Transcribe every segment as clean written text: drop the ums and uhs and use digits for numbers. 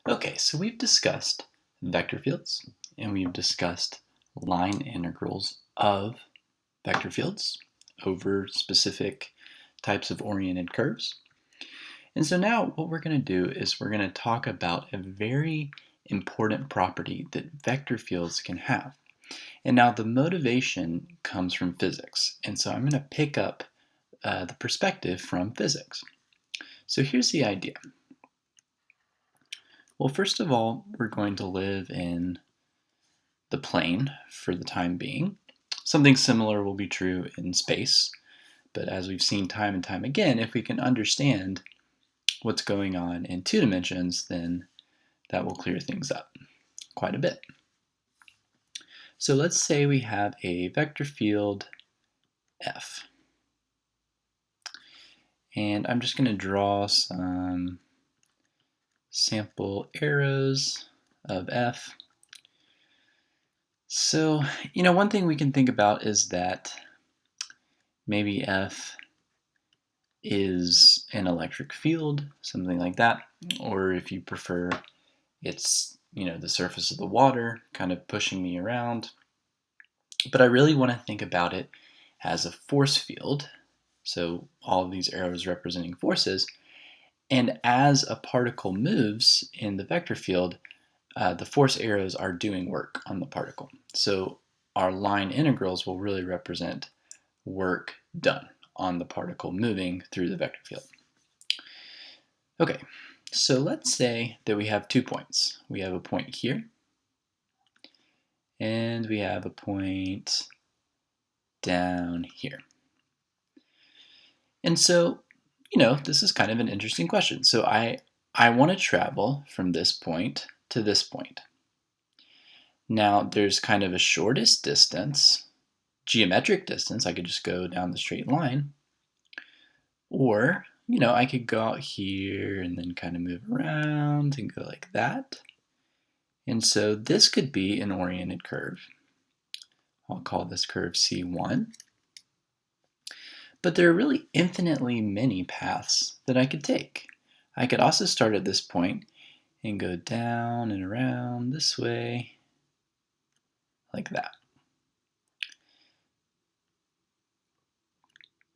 Okay, so we've discussed vector fields and we've discussed line integrals of vector fields over specific types of oriented curves. And so now what we're going to do is we're going to talk about a very important property that vector fields can have. And now the motivation comes from physics. And so I'm going to pick up the perspective from physics. So here's the idea. Well, first of all, we're going to live in the plane for the time being. Something similar will be true in space, but as we've seen time and time again, if we can understand what's going on in 2 dimensions, then that will clear things up quite a bit. So let's say we have a vector field F. And I'm just going to draw some sample arrows of F. So, one thing we can think about is that maybe F is an electric field, something like that. Or if you prefer, it's, the surface of the water kind of pushing me around. But I really want to think about it as a force field. So all of these arrows representing forces. And as a particle moves in the vector field, the force arrows are doing work on the particle. So our line integrals will really represent work done on the particle moving through the vector field. Okay, so let's say that we have 2 points. We have a point here, and we have a point down here. And so, this is kind of an interesting question. So I want to travel from this point to this point. Now, there's kind of a shortest distance, geometric distance. I could just go down the straight line. Or, I could go out here and then kind of move around and go like that. And so this could be an oriented curve. I'll call this curve C1. But there are really infinitely many paths that I could take. I could also start at this point and go down and around this way, like that.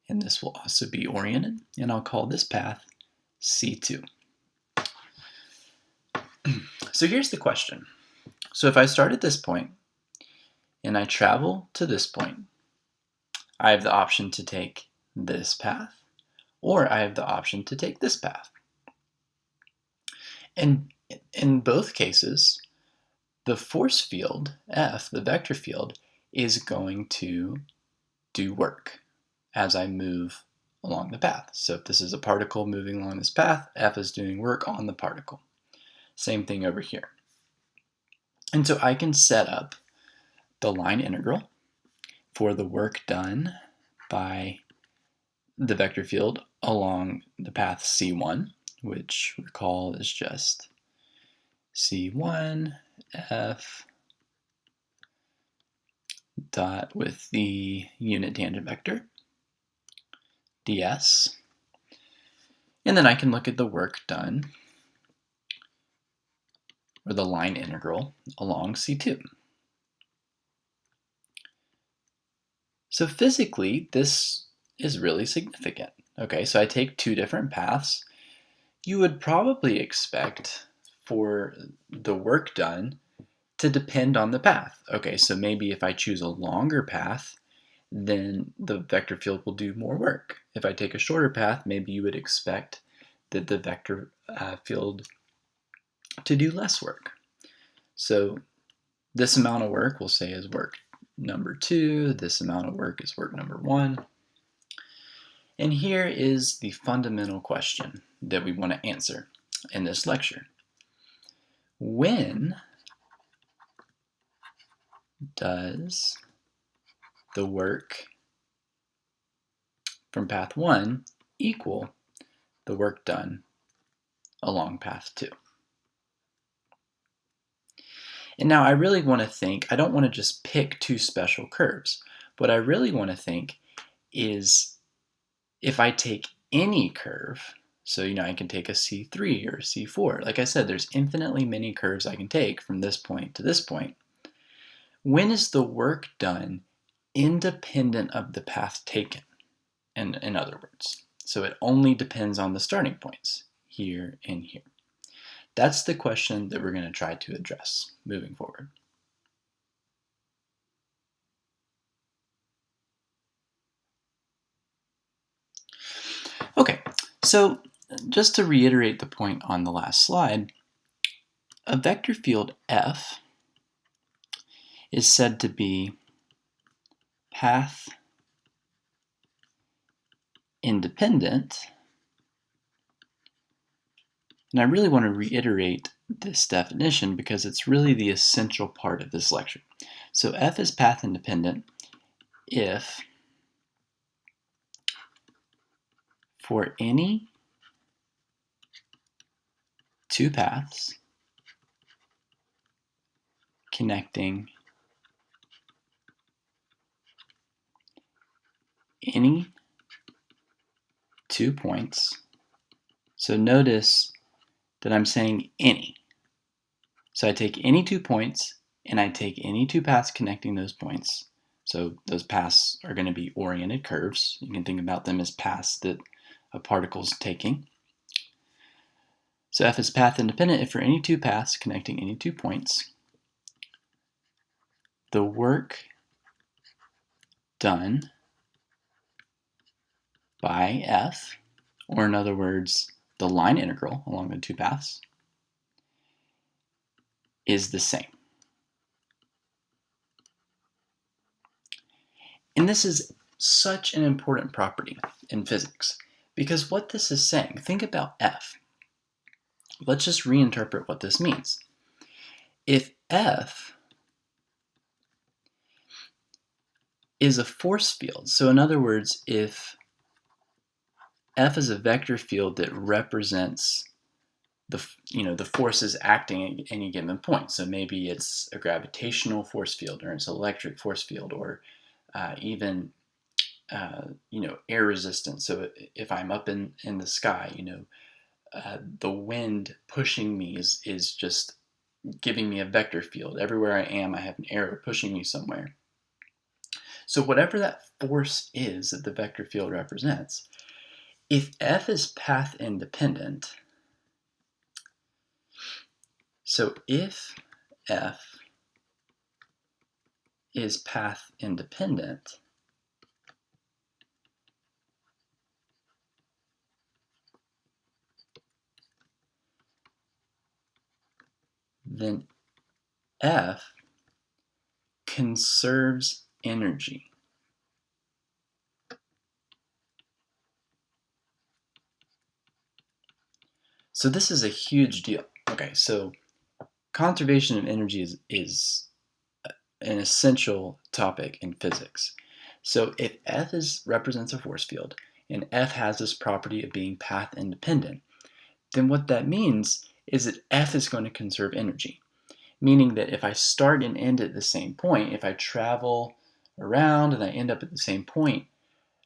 And this will also be oriented, and I'll call this path C2. So here's the question. So if I start at this point and I travel to this point, I have the option to take this path, or I have the option to take this path. And in both cases, the force field, F, the vector field, is going to do work as I move along the path. So if this is a particle moving along this path, F is doing work on the particle. Same thing over here. And so I can set up the line integral for the work done by the vector field along the path C1, which recall is just C1 F dot with the unit tangent vector ds. And then I can look at the work done, or the line integral, along C2. So physically, this is really significant. Okay, so I take 2 different paths. You would probably expect for the work done to depend on the path. Okay, so maybe if I choose a longer path, then the vector field will do more work. If I take a shorter path, maybe you would expect that the vector field to do less work. So this amount of work we'll say is work number 2, this amount of work is work number 1. And here is the fundamental question that we want to answer in this lecture. When does the work from path 1 equal the work done along path 2? And now I really want to think, I don't want to just pick 2 special curves. What I really want to think is if I take any curve, So, I can take a C3 or a C4. Like I said, there's infinitely many curves I can take from this point to this point. When is the work done independent of the path taken, in other words? So it only depends on the starting points, here and here. That's the question that we're going to try to address moving forward. Okay, so just to reiterate the point on the last slide, a vector field F is said to be path independent. And I really want to reiterate this definition because it's really the essential part of this lecture. So F is path independent if for any two paths connecting any 2 points. So notice that I'm saying any. So I take any 2 points and I take any 2 paths connecting those points. So those paths are going to be oriented curves. You can think about them as paths that a particle is taking. So F is path independent if for any 2 paths connecting any 2 points, the work done by F, or in other words, the line integral along the 2 paths, is the same. And this is such an important property in physics because what this is saying, think about F. Let's just reinterpret what this means. If F is a force field, so in other words, if F is a vector field that represents the forces acting at any given point. So maybe it's a gravitational force field, or it's an electric force field, or even air resistance. So if I'm up in the sky, the wind pushing me is just giving me a vector field. Everywhere I am, I have an arrow pushing me somewhere. So whatever that force is that the vector field represents, if F is path independent, so if F is path independent, then F conserves energy. So this is a huge deal. Okay, so conservation of energy is an essential topic in physics. So if F represents a force field, and F has this property of being path independent, then what that means is that F is going to conserve energy. Meaning that if I start and end at the same point, if I travel around and I end up at the same point,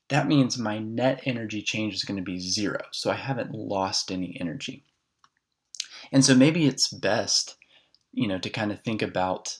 that means my net energy change is going to be 0. So I haven't lost any energy. And so maybe it's best, to kind of think about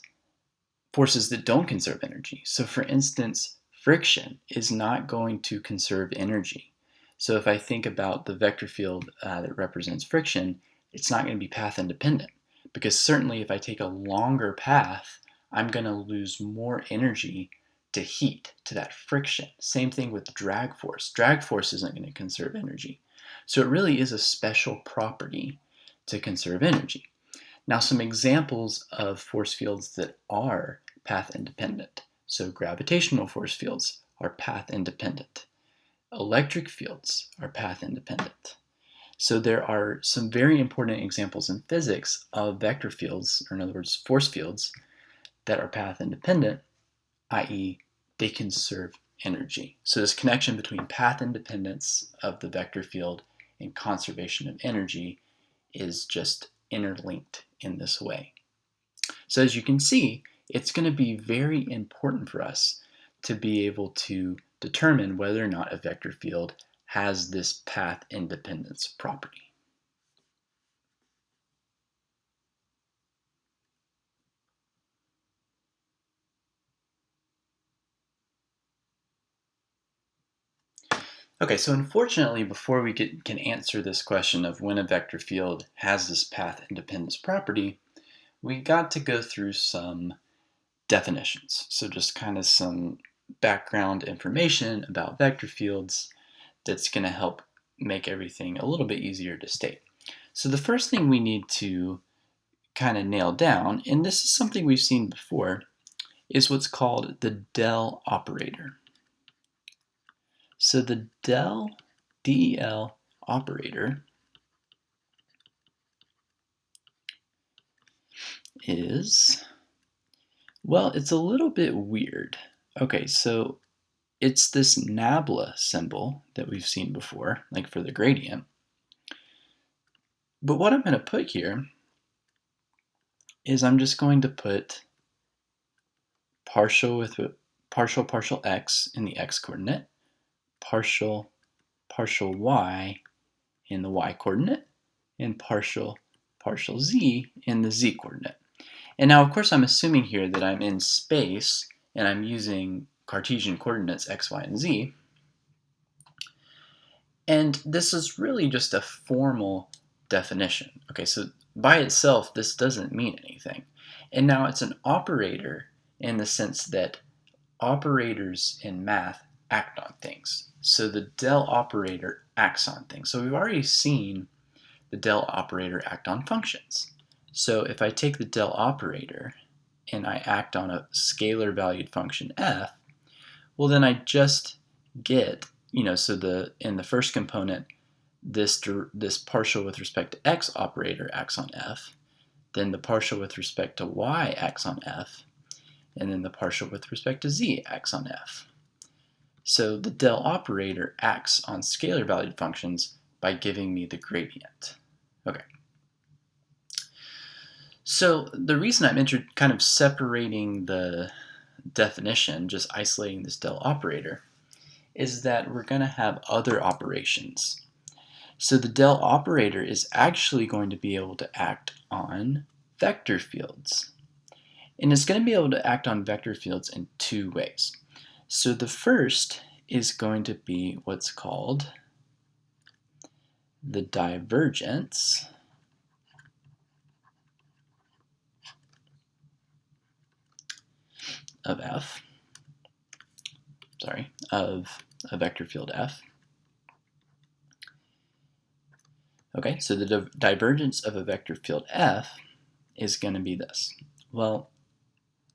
forces that don't conserve energy. So for instance, friction is not going to conserve energy. So if I think about the vector field that represents friction, it's not going to be path independent. Because certainly if I take a longer path, I'm going to lose more energy to heat, to that friction. Same thing with drag force. Drag force isn't going to conserve energy. So it really is a special property to conserve energy. Now, some examples of force fields that are path independent. So gravitational force fields are path independent. Electric fields are path independent. So there are some very important examples in physics of vector fields, or in other words, force fields, that are path independent, i.e. they conserve energy. So this connection between path independence of the vector field and conservation of energy is just interlinked in this way. So as you can see, it's going to be very important for us to be able to determine whether or not a vector field has this path independence property. Okay, so unfortunately, before we can answer this question of when a vector field has this path independence property, we got to go through some definitions. So just kind of some background information about vector fields that's going to help make everything a little bit easier to state. So the first thing we need to kind of nail down, and this is something we've seen before, is what's called the del operator. So the del operator is, well, it's a little bit weird. Okay, so it's this nabla symbol that we've seen before, like for the gradient. But what I'm going to put here is I'm just going to put partial x in the x coordinate, partial y in the y coordinate, and partial z in the z coordinate. And now, of course, I'm assuming here that I'm in space and I'm using Cartesian coordinates x, y, and z. And this is really just a formal definition. Okay, so by itself, this doesn't mean anything. And now it's an operator in the sense that operators in math act on things. So the del operator acts on things. So we've already seen the del operator act on functions. So if I take the del operator and I act on a scalar valued function f, well then I just get, so in the first component, this partial with respect to x operator acts on f, then the partial with respect to y acts on f, and then the partial with respect to z acts on f. So the del operator acts on scalar valued functions by giving me the gradient. Okay. So the reason I'm kind of separating the definition, just isolating this del operator, is that we're going to have other operations. So the del operator is actually going to be able to act on vector fields. And it's going to be able to act on vector fields in two ways. So the first is going to be what's called the divergence of f, of a vector field f. Okay, so the divergence of a vector field f is going to be this. Well,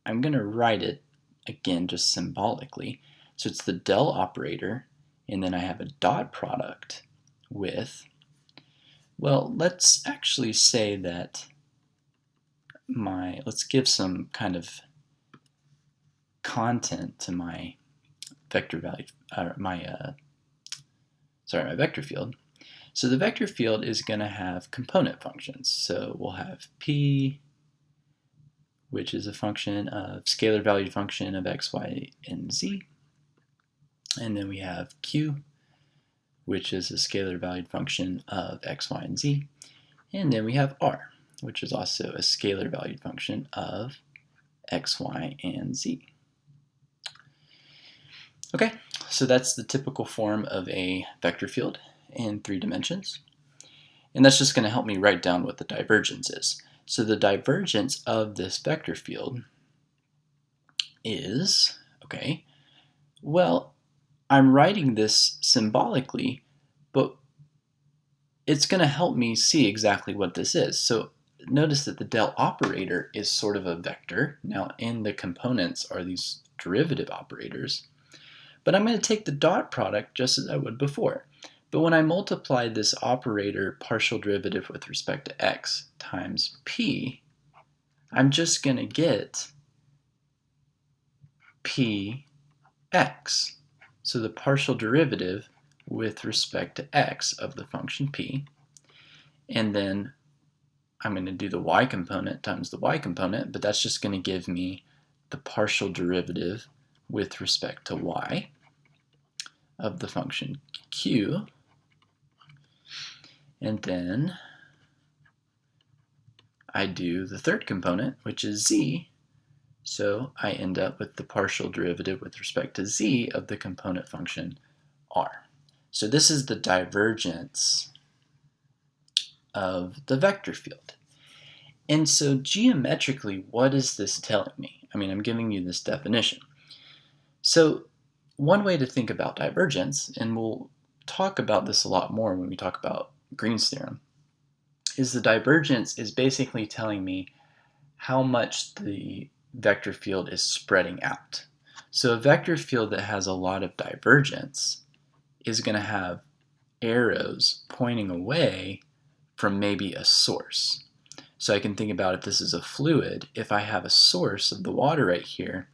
I'm going to write it again just symbolically. So it's the del operator, and then I have a dot product with, well, let's actually say that let's give some kind of content to my vector value, my vector field. So the vector field is going to have component functions. So we'll have p, which is a function of scalar valued function of x, y, and z. And then we have q, which is a scalar valued function of x, y, and z. And then we have r, which is also a scalar valued function of x, y, and z. Okay, so that's the typical form of a vector field in 3 dimensions. And that's just going to help me write down what the divergence is. So the divergence of this vector field is, okay, well, I'm writing this symbolically, but it's going to help me see exactly what this is. So notice that the del operator is sort of a vector. Now in the components are these derivative operators. But I'm going to take the dot product just as I would before. But when I multiply this operator partial derivative with respect to x times p, I'm just going to get px. So the partial derivative with respect to x of the function p. And then I'm going to do the y component times the y component, but that's just going to give me the partial derivative with respect to y of the function q, and then I do the third component, which is z, so I end up with the partial derivative with respect to z of the component function r. So this is the divergence of the vector field. And so geometrically, what is this telling me? I mean, I'm giving you this definition. So one way to think about divergence, and we'll talk about this a lot more when we talk about Green's theorem, is the divergence is basically telling me how much the vector field is spreading out. So a vector field that has a lot of divergence is going to have arrows pointing away from maybe a source. So I can think about if this is a fluid, if I have a source of the water right here,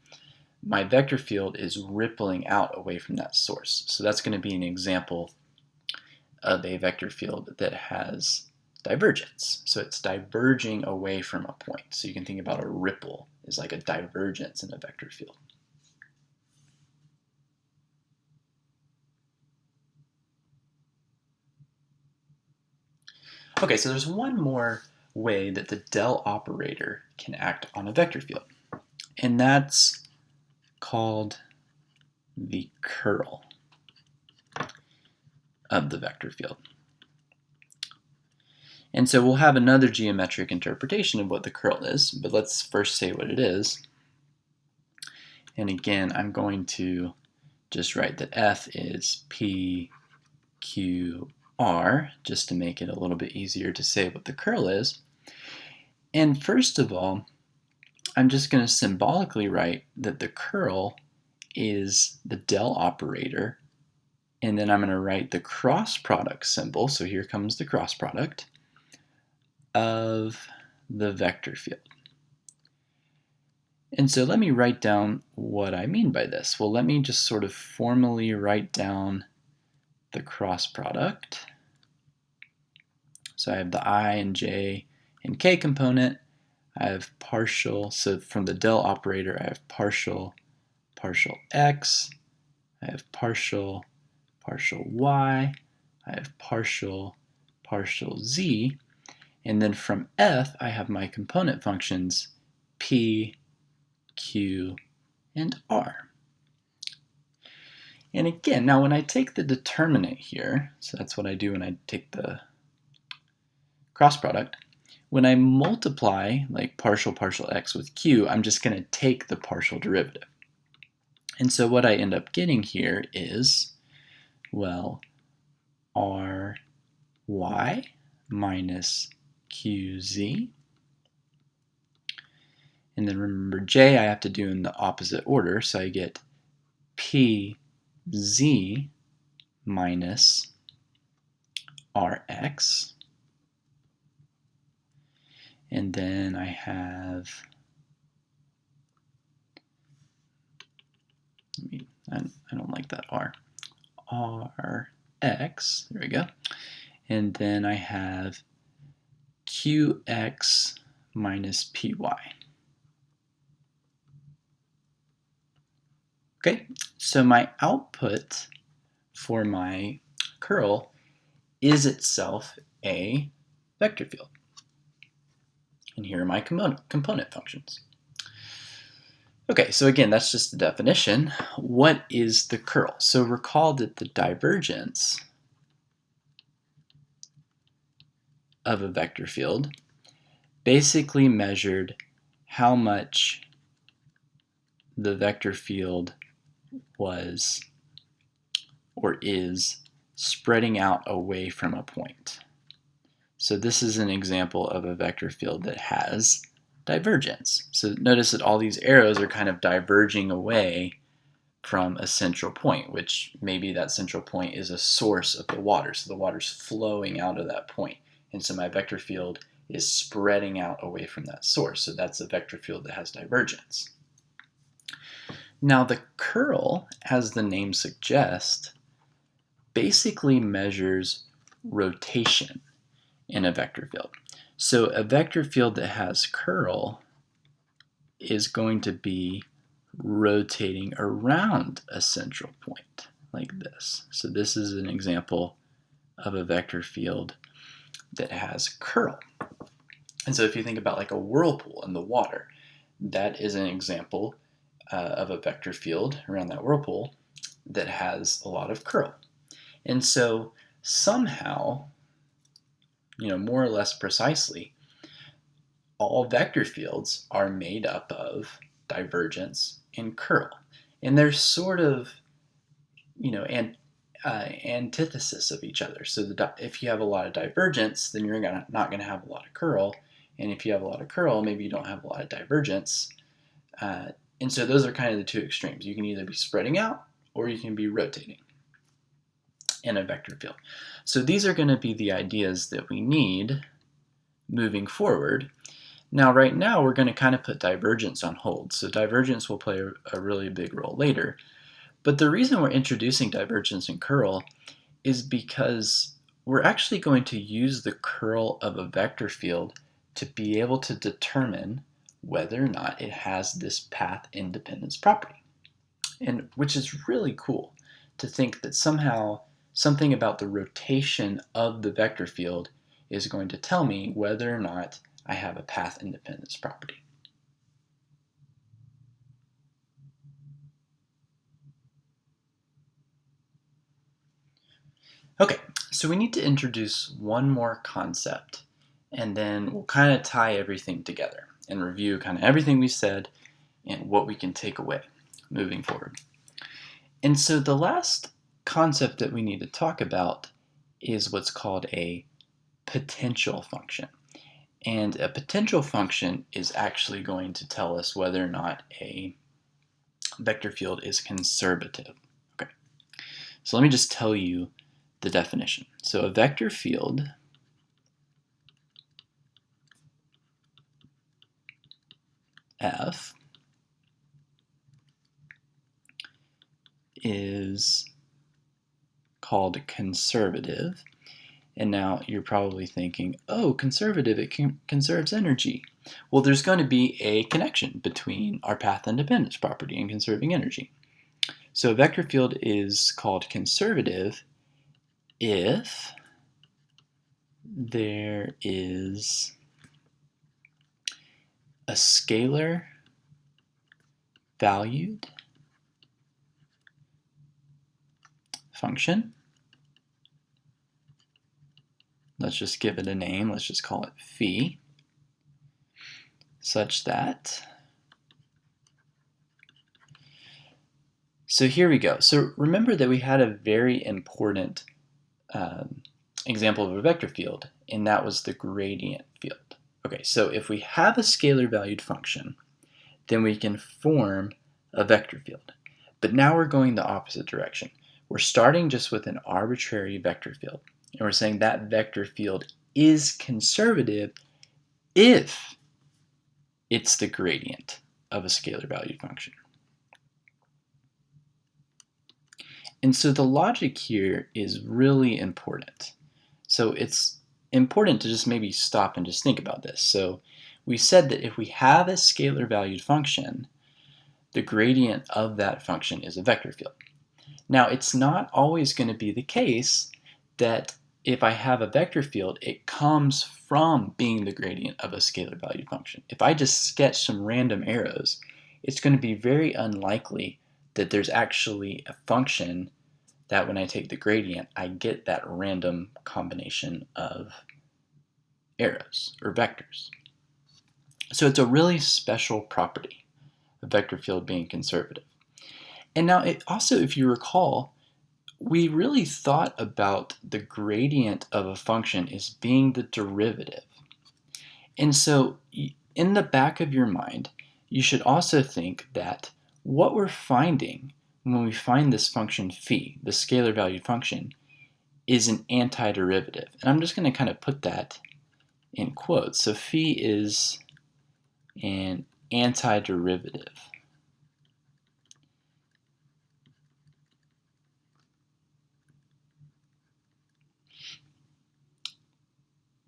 my vector field is rippling out away from that source. So that's going to be an example of a vector field that has divergence. So it's diverging away from a point. So you can think about a ripple is like a divergence in a vector field. Okay, so there's one more way that the del operator can act on a vector field, and that's called the curl of the vector field. And so we'll have another geometric interpretation of what the curl is, but let's first say what it is. And again, I'm going to just write that F is P, Q, R, just to make it a little bit easier to say what the curl is. And first of all, I'm just going to symbolically write that the curl is the del operator, and then I'm going to write the cross product symbol, so here comes the cross product, of the vector field. And so let me write down what I mean by this. Well, let me just sort of formally write down the cross product. So I have the I and j and k component. I have partial, so from the del operator, I have partial x. I have partial y. I have partial z. And then from f, I have my component functions p, q, and r. And again, now when I take the determinant here, so that's what I do when I take the cross product, when I multiply like partial x with q, I'm just going to take the partial derivative. And so what I end up getting here is, well, ry minus qz. And then remember j I have to do in the opposite order, so I get pz minus rx. And then I have, I don't like that r, rx, there we go. And then I have qx minus py. Okay, so my output for my curl is itself a vector field. And here are my component functions. Okay, so again, that's just the definition. What is the curl? So recall that the divergence of a vector field basically measured how much the vector field was or is spreading out away from a point. So this is an example of a vector field that has divergence. So notice that all these arrows are kind of diverging away from a central point, which maybe that central point is a source of the water. So the water's flowing out of that point. And so my vector field is spreading out away from that source. So that's a vector field that has divergence. Now the curl, as the name suggests, basically measures rotation in a vector field. So a vector field that has curl is going to be rotating around a central point. like this. So this is an example of a vector field that has curl. And so if you think about like a whirlpool in the water, that is an example of a vector field around that whirlpool that has a lot of curl. And so somehow, more or less precisely, all vector fields are made up of divergence and curl. And they're sort of, antithesis of each other. So if you have a lot of divergence, then you're not going to have a lot of curl. And if you have a lot of curl, maybe you don't have a lot of divergence. And so those are kind of the two extremes. You can either be spreading out or you can be rotating in a vector field. So these are going to be the ideas that we need moving forward. Now, right now, we're going to kind of put divergence on hold. So divergence will play a really big role later. But the reason we're introducing divergence and curl is because we're actually going to use the curl of a vector field to be able to determine whether or not it has this path independence property. And which is really cool to think that somehow something about the rotation of the vector field is going to tell me whether or not I have a path independence property. Okay, so we need to introduce one more concept, and then we'll kind of tie everything together and review kind of everything we said and what we can take away moving forward. And so the last concept that we need to talk about is what's called a potential function. And a potential function is actually going to tell us whether or not a vector field is conservative. Okay, so let me just tell you the definition. So a vector field F is called conservative. And now you're probably thinking, oh, conservative, it conserves energy. Well, there's going to be a connection between our path independence property and conserving energy. So a vector field is called conservative if there is a scalar valued function. Let's just give it a name. Let's just call it phi, such that. So here we go. So remember that we had a very important example of a vector field, and that was the gradient field. Okay, so if we have a scalar valued function, then we can form a vector field. But now we're going the opposite direction. We're starting just with an arbitrary vector field, and we're saying that vector field is conservative if it's the gradient of a scalar valued function. And so the logic here is really important. So it's important to just maybe stop and just think about this. So we said that if we have a scalar valued function, the gradient of that function is a vector field. Now, it's not always going to be the case that if I have a vector field, it comes from being the gradient of a scalar valued function. If I just sketch some random arrows, it's going to be very unlikely that there's actually a function that when I take the gradient, I get that random combination of arrows or vectors. So it's a really special property, a vector field being conservative. And now it also, if you recall, we really thought about the gradient of a function as being the derivative. And so in the back of your mind, you should also think that what we're finding when we find this function phi, the scalar valued function, is an antiderivative. And I'm just going to kind of put that in quotes. So phi is an antiderivative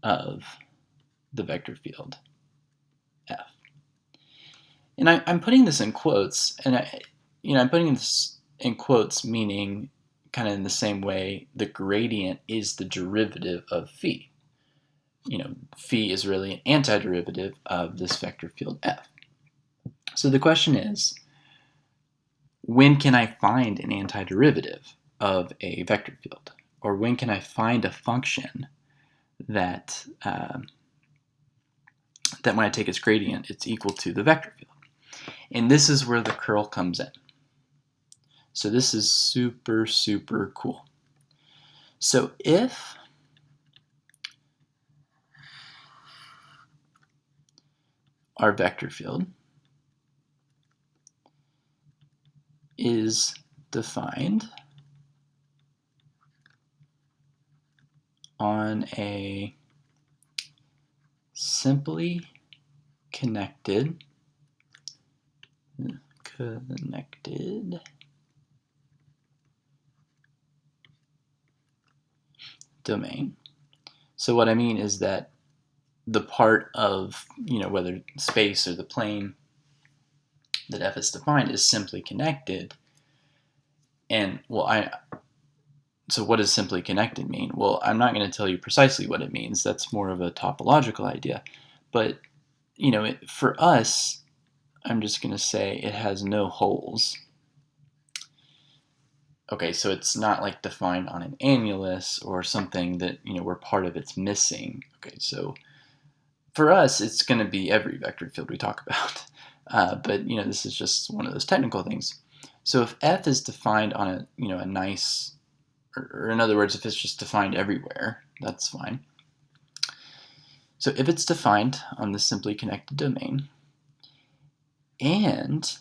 of the vector field F. And I'm putting this in quotes, and I'm putting this in quotes meaning kind of in the same way the gradient is the derivative of phi. Phi is really an antiderivative of this vector field f. So the question is, when can I find an antiderivative of a vector field? Or when can I find a function that when I take its gradient, it's equal to the vector field? And this is where the curl comes in. So this is super, super cool. So if our vector field is defined on a simply connected domain. So what I mean is that the part of, whether space or the plane that f is defined is simply connected. And so what does simply connected mean? Well, I'm not going to tell you precisely what it means. That's more of a topological idea. But, for us, I'm just going to say it has no holes. Okay, so it's not like defined on an annulus or something that, where part of it's missing. Okay, so for us, it's going to be every vector field we talk about. But, this is just one of those technical things. So if f is defined on a nice, or in other words, if it's just defined everywhere, that's fine. So if it's defined on the simply connected domain, and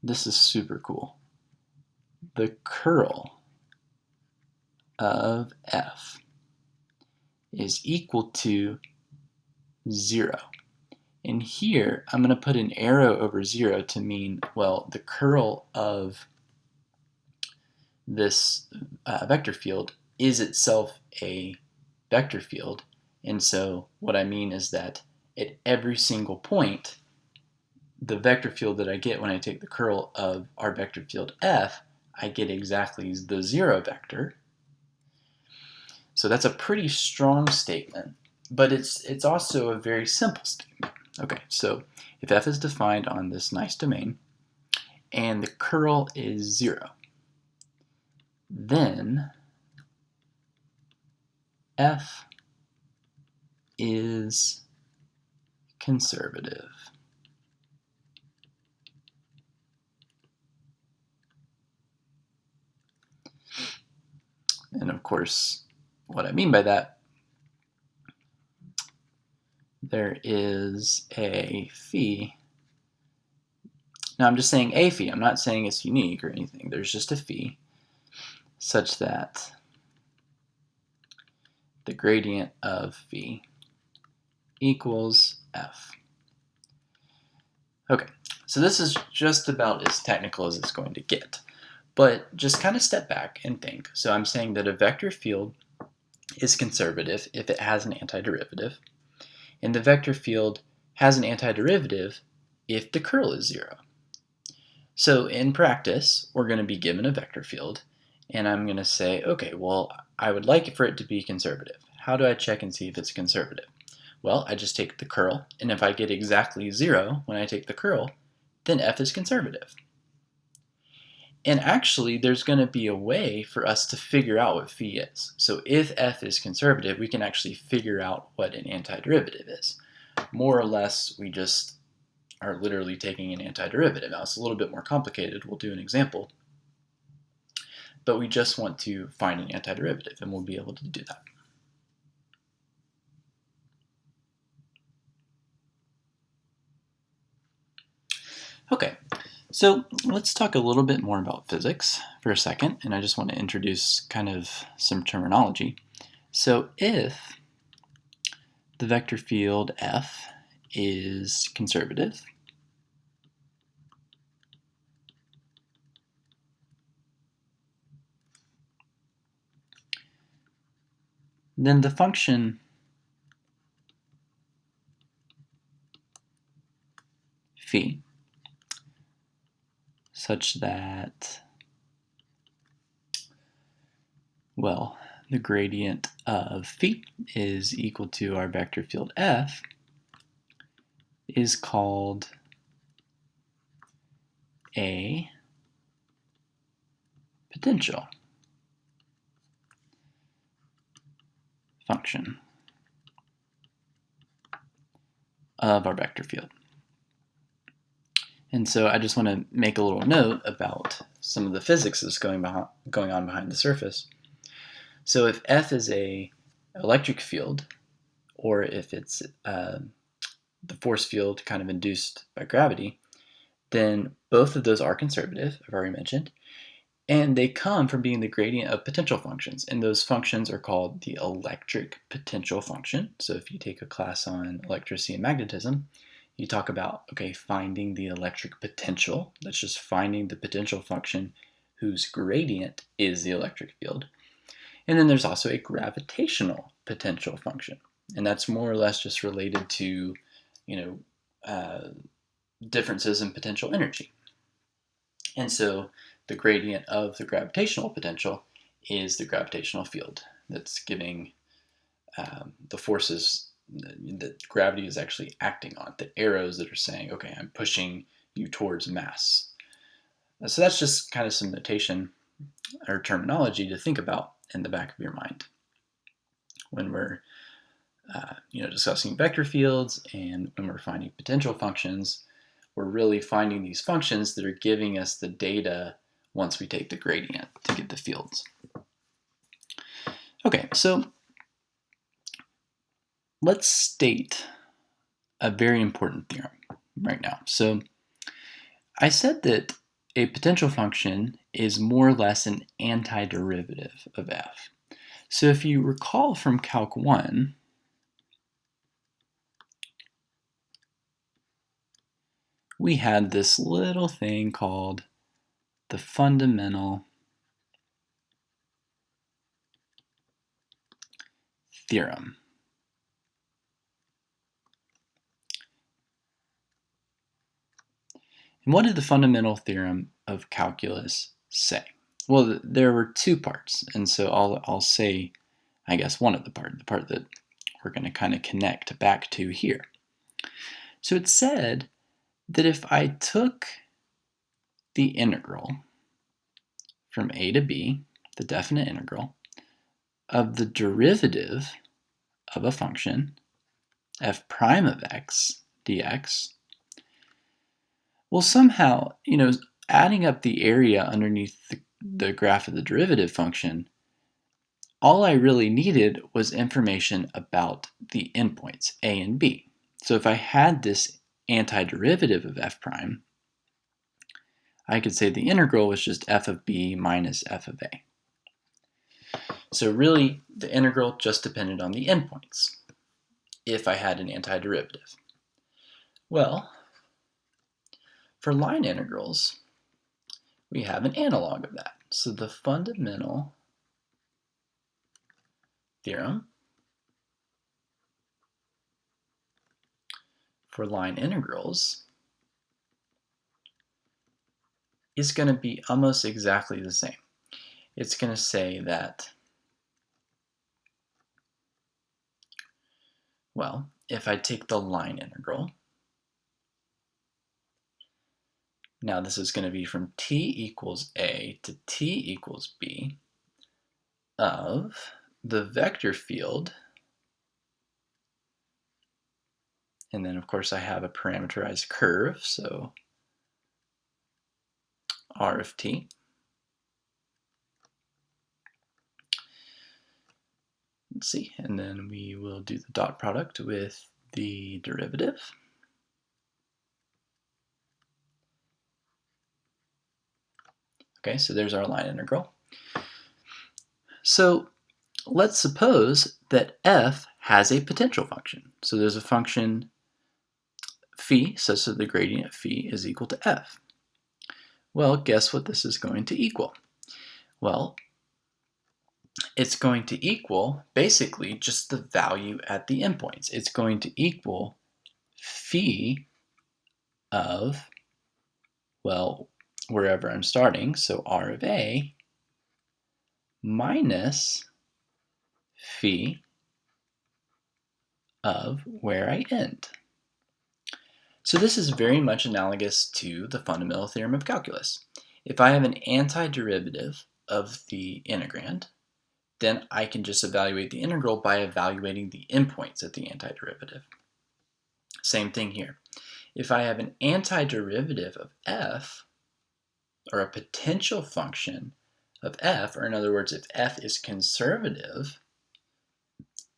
this is super cool, the curl of f is equal to 0. And here, I'm going to put an arrow over 0 to mean, well, the curl of this vector field is itself a vector field. And so what I mean is that at every single point, the vector field that I get when I take the curl of our vector field f, I get exactly the 0 vector. So that's a pretty strong statement, but it's also a very simple statement. Okay, so if f is defined on this nice domain, and the curl is 0, then f is conservative. And of course, what I mean by that, there is a phi. Now I'm just saying a phi. I'm not saying it's unique or anything. There's just a phi such that the gradient of phi equals f. Okay, so this is just about as technical as it's going to get. But just kind of step back and think. So I'm saying that a vector field is conservative if it has an antiderivative, and the vector field has an antiderivative if the curl is 0. So in practice, we're going to be given a vector field, and I'm going to say, okay, well, I would like for it to be conservative. How do I check and see if it's conservative? Well, I just take the curl, and if I get exactly 0 when I take the curl, then f is conservative. And actually, there's going to be a way for us to figure out what phi is. So if f is conservative, we can actually figure out what an antiderivative is. More or less, we just are literally taking an antiderivative. Now, it's a little bit more complicated. We'll do an example. But we just want to find an antiderivative, and we'll be able to do that. Okay, so let's talk a little bit more about physics for a second, and I just want to introduce kind of some terminology. So if the vector field f is conservative, then the function phi such that Well, the gradient of phi is equal to our vector field F is called a potential function of our vector field. And so I just want to make a little note about some of the physics that's going on behind the surface. So if F is a electric field, or if it's the force field kind of induced by gravity, then both of those are conservative, I've already mentioned, and they come from being the gradient of potential functions, and those functions are called the electric potential function. So if you take a class on electricity and magnetism, you talk about, okay, finding the electric potential. That's just finding the potential function whose gradient is the electric field. And then there's also a gravitational potential function, and that's more or less just related to, differences in potential energy. And so the gradient of the gravitational potential is the gravitational field that's giving the forces that gravity is actually acting on, the arrows that are saying, okay, I'm pushing you towards mass. So that's just kind of some notation or terminology to think about in the back of your mind when we're discussing vector fields, and when we're finding potential functions, we're really finding these functions that are giving us the data once we take the gradient to get the fields. Okay, so let's state a very important theorem right now. So I said that a potential function is more or less an antiderivative of f. So if you recall from Calc 1, we had this little thing called the fundamental theorem. And what did the fundamental theorem of calculus say? Well, there were two parts, and so I'll say, I guess, one of the part that we're going to kind of connect back to here. So it said that if I took the integral from a to b, the definite integral, of the derivative of a function, f prime of x dx, well, somehow, adding up the area underneath the graph of the derivative function, all I really needed was information about the endpoints, a and b. So if I had this antiderivative of f prime, I could say the integral was just f of b minus f of a. So really, the integral just depended on the endpoints if I had an antiderivative. Well, for line integrals, we have an analog of that. So the fundamental theorem for line integrals is going to be almost exactly the same. It's going to say that, well, if I take the line integral, now this is going to be from t equals a to t equals b of the vector field, and then of course I have a parameterized curve, so r of t, let's see, and then we will do the dot product with the derivative. Okay, so there's our line integral. So let's suppose that f has a potential function. So there's a function phi such that the gradient of phi is equal to f. Well, guess what this is going to equal? Well, it's going to equal basically just the value at the endpoints. It's going to equal phi of, well, wherever I'm starting, so r of a minus phi of where I end. So this is very much analogous to the fundamental theorem of calculus. If I have an antiderivative of the integrand, then I can just evaluate the integral by evaluating the endpoints at the antiderivative. Same thing here. If I have an antiderivative of f, or a potential function of f, or in other words, if f is conservative,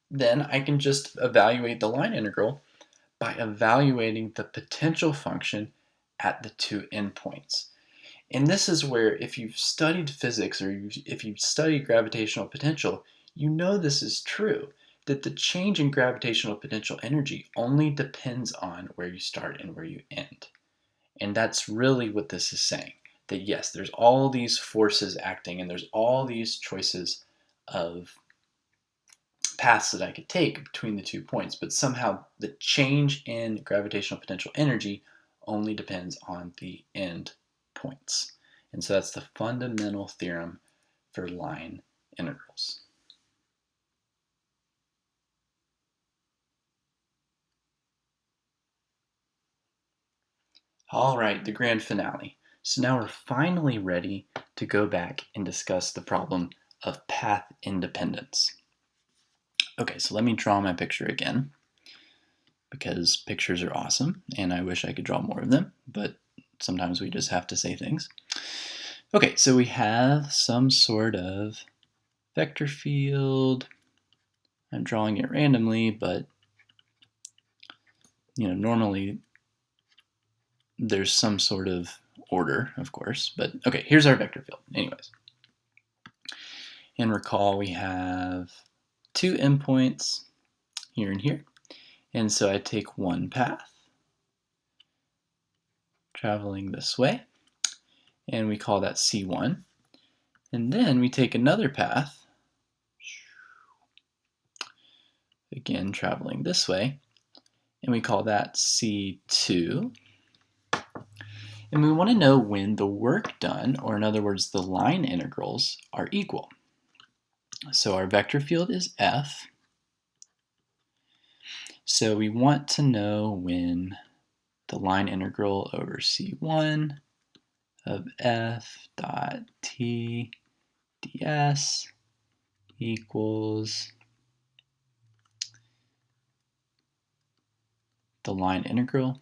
then I can just evaluate the line integral by evaluating the potential function at the two endpoints. And this is where, if you've studied physics or if you've studied gravitational potential, you know this is true, that the change in gravitational potential energy only depends on where you start and where you end. And that's really what this is saying, that yes, there's all these forces acting and there's all these choices of paths that I could take between the 2 points, but somehow the change in gravitational potential energy only depends on the end points. And so that's the fundamental theorem for line integrals. All right, the grand finale. So now we're finally ready to go back and discuss the problem of path independence. Okay, so let me draw my picture again, because pictures are awesome and I wish I could draw more of them, but sometimes we just have to say things. Okay, so we have some sort of vector field. I'm drawing it randomly, but normally there's some sort of order, of course. But okay, here's our vector field anyways. And recall we have two endpoints here and here. And so I take one path traveling this way, and we call that C1. And then we take another path, again traveling this way, and we call that C2. And we want to know when the work done, or in other words, the line integrals, are equal. So our vector field is F. So we want to know when the line integral over C1 of F dot T ds equals the line integral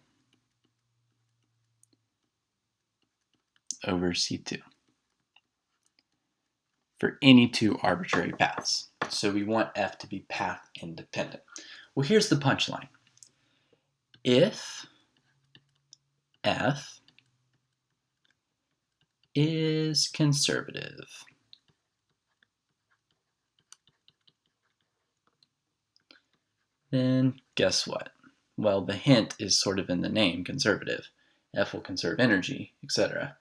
over C2 for any two arbitrary paths. So we want F to be path independent. Well, here's the punchline. If F is conservative, then guess what? Well, the hint is sort of in the name, conservative. F will conserve energy, etc.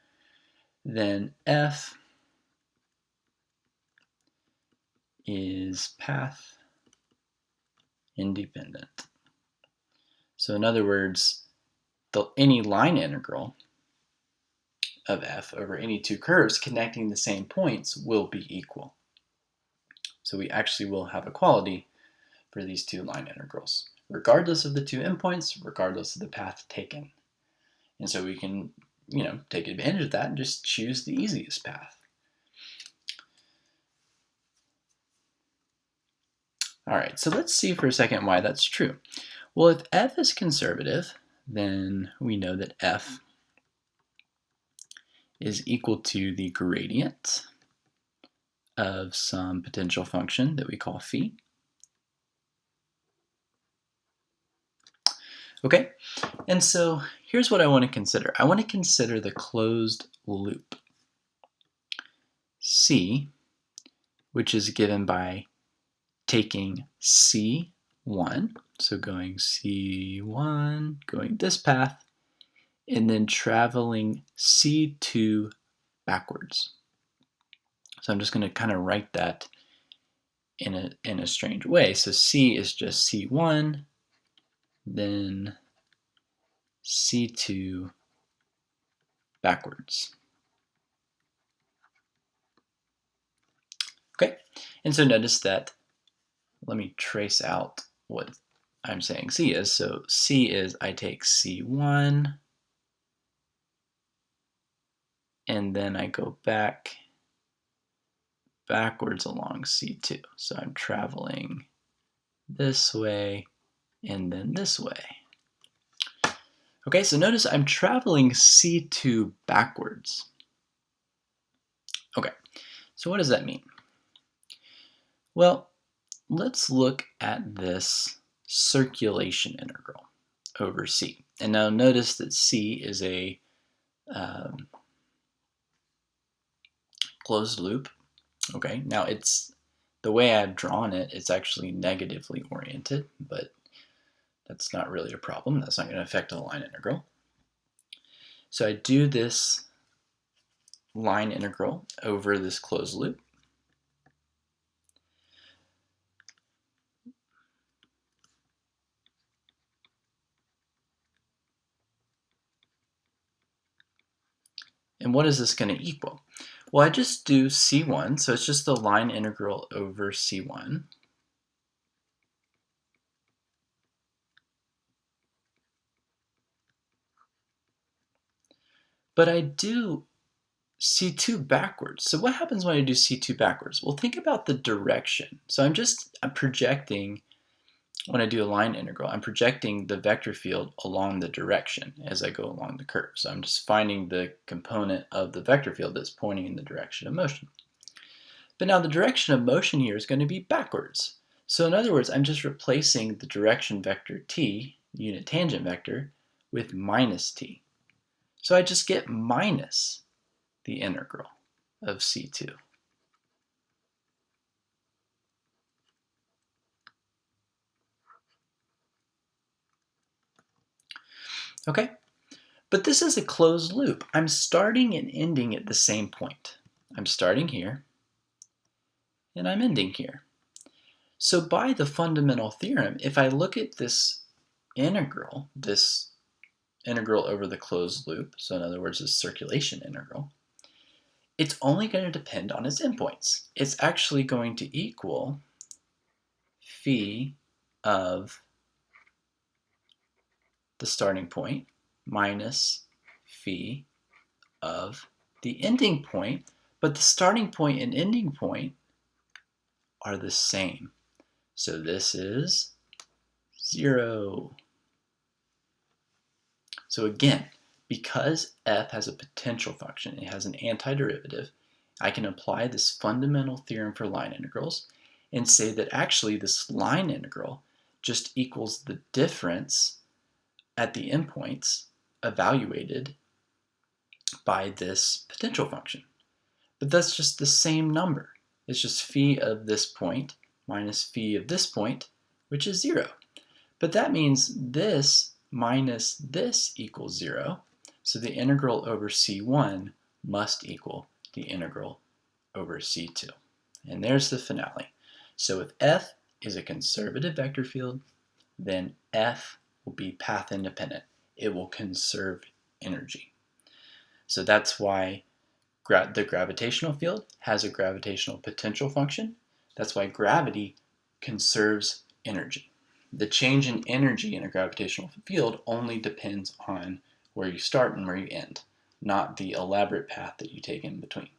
Then F is path independent. So in other words, any line integral of F over any two curves connecting the same points will be equal. So we actually will have equality for these two line integrals, regardless of the two endpoints, regardless of the path taken. And so we can, take advantage of that and just choose the easiest path. All right, so let's see for a second why that's true. Well, if F is conservative, then we know that F is equal to the gradient of some potential function that we call phi. Okay, and so here's what I want to consider. I want to consider the closed loop. C, which is given by taking C1, so going C1, going this path, and then traveling C2 backwards. So I'm just going to kind of write that in a strange way. So C is just C1, then C2 backwards. Okay, and so notice that, let me trace out what I'm saying C is. So C is, I take C1, and then I go backwards along C2. So I'm traveling this way and then this way. Okay, so notice I'm traveling C2 backwards. Okay, so what does that mean? Well, let's look at this circulation integral over C. And now notice that C is a closed loop. Okay, now it's the way I've drawn it, it's actually negatively oriented, but that's not really a problem. That's not going to affect the line integral. So I do this line integral over this closed loop. And what is this going to equal? Well, I just do C1, so it's just the line integral over C1. But I do C2 backwards. So what happens when I do C2 backwards? Well, think about the direction. So I'm projecting, when I do a line integral, I'm projecting the vector field along the direction as I go along the curve. So I'm just finding the component of the vector field that's pointing in the direction of motion. But now the direction of motion here is going to be backwards. So in other words, I'm just replacing the direction vector t, unit tangent vector, with minus t. So I just get minus the integral of C2. Okay, but this is a closed loop. I'm starting and ending at the same point. I'm starting here, and I'm ending here. So by the fundamental theorem, if I look at this integral over the closed loop, so in other words, this circulation integral, it's only going to depend on its endpoints. It's actually going to equal phi of the starting point minus phi of the ending point, but the starting point and ending point are the same. So this is 0. So again, because f has a potential function, it has an antiderivative, I can apply this fundamental theorem for line integrals and say that actually this line integral just equals the difference at the endpoints evaluated by this potential function. But that's just the same number. It's just phi of this point minus phi of this point, which is 0. But that means this minus this equals 0. So the integral over C1 must equal the integral over C2. And there's the finale. So if F is a conservative vector field, then F will be path independent. It will conserve energy. So that's why the gravitational field has a gravitational potential function. That's why gravity conserves energy. The change in energy in a gravitational field only depends on where you start and where you end, not the elaborate path that you take in between.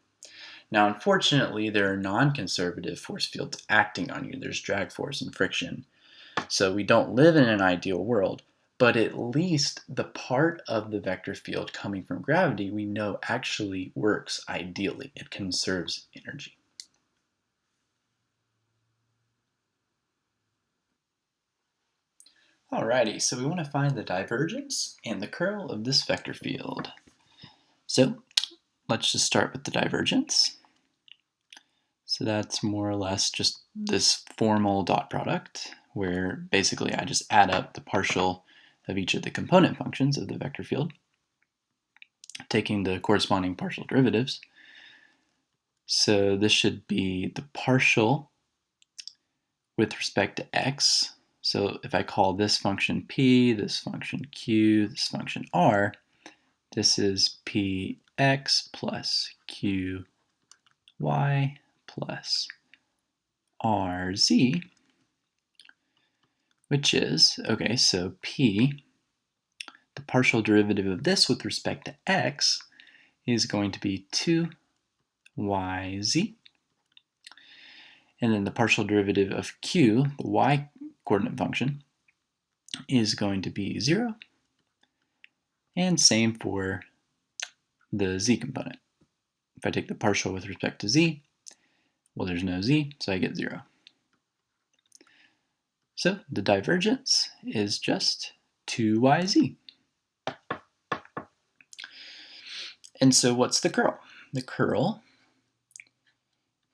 Now, unfortunately, there are non-conservative force fields acting on you. There's drag force and friction. So we don't live in an ideal world, but at least the part of the vector field coming from gravity we know actually works ideally. It conserves energy. Alrighty, so we want to find the divergence and the curl of this vector field. So let's just start with the divergence. So that's more or less just this formal dot product where basically I just add up the partial of each of the component functions of the vector field, taking the corresponding partial derivatives. So this should be the partial with respect to x. So if I call this function p, this function q, this function r, this is px plus qy plus RZ, which is, okay, so P, the partial derivative of this with respect to x is going to be 2yz. And then the partial derivative of q, the y coordinate function, is going to be 0. And same for the z component. If I take the partial with respect to z, well, there's no z, so I get 0. So the divergence is just 2yz. And so what's the curl? The curl